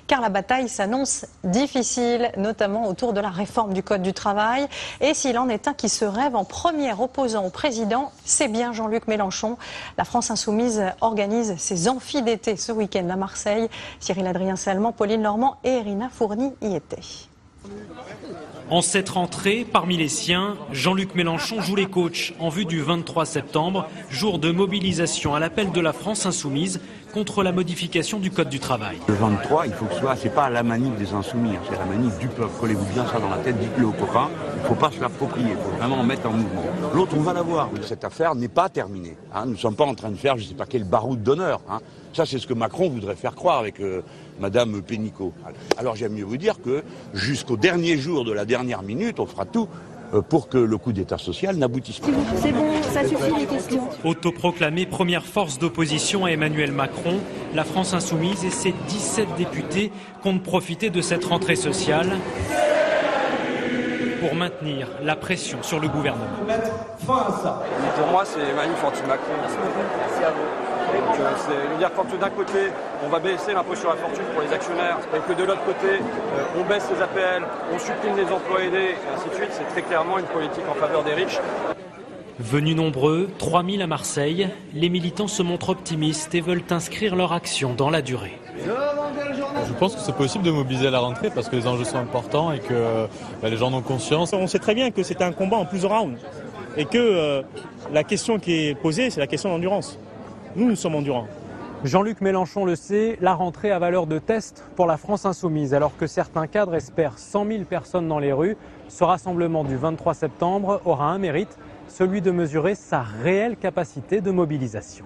car la bataille s'annonce difficile, notamment autour de la réforme du Code du travail. Et s'il en est un qui se rêve en premier opposant au président, c'est bien Jean-Luc Mélenchon. La France Insoumise organise ses amphis d'été ce week-end à Marseille. Cyril Adrien-Salmon, Pauline Normand et Irina Fourni y étaient. En cette rentrée, parmi les siens, Jean-Luc Mélenchon joue les coachs en vue du 23 septembre, jour de mobilisation à l'appel de la France Insoumise contre la modification du Code du travail. Le 23, il faut que ce soit, c'est pas la manif des Insoumis, c'est la manif du peuple. Collez-vous bien ça dans la tête, dites-le aux copains, il ne faut pas se l'approprier, il faut vraiment en mettre en mouvement. L'autre, on va la voir. Cette affaire n'est pas terminée. Nous ne sommes pas en train de faire, je ne sais pas quel baroud d'honneur. Ça, c'est ce que Macron voudrait faire croire avec Madame Pénicaud. Alors j'aime mieux vous dire que jusqu'au dernier jour de la dernière minute, on fera tout pour que le coup d'état social n'aboutisse pas. C'est bon, ça suffit les questions. Autoproclamée première force d'opposition à Emmanuel Macron, la France Insoumise et ses 17 députés comptent profiter de cette rentrée sociale pour maintenir la pression sur le gouvernement. Mettre fin à ça. Pour moi, c'est manif anti-Macron. Merci à vous. Donc, c'est-à-dire quand d'un côté, on va baisser l'impôt sur la fortune pour les actionnaires et que de l'autre côté, on baisse les APL, on supprime les emplois aidés, et ainsi de suite, c'est très clairement une politique en faveur des riches. Venus nombreux, 3000 à Marseille, les militants se montrent optimistes et veulent inscrire leur action dans la durée. Je pense que c'est possible de mobiliser à la rentrée parce que les enjeux sont importants et que les gens en ont conscience. On sait très bien que c'est un combat en plusieurs rounds et que la question qui est posée, c'est la question d'endurance. Nous sommes endurants. Jean-Luc Mélenchon le sait, la rentrée a valeur de test pour la France Insoumise. Alors que certains cadres espèrent 100 000 personnes dans les rues, ce rassemblement du 23 septembre aura un mérite, celui de mesurer sa réelle capacité de mobilisation.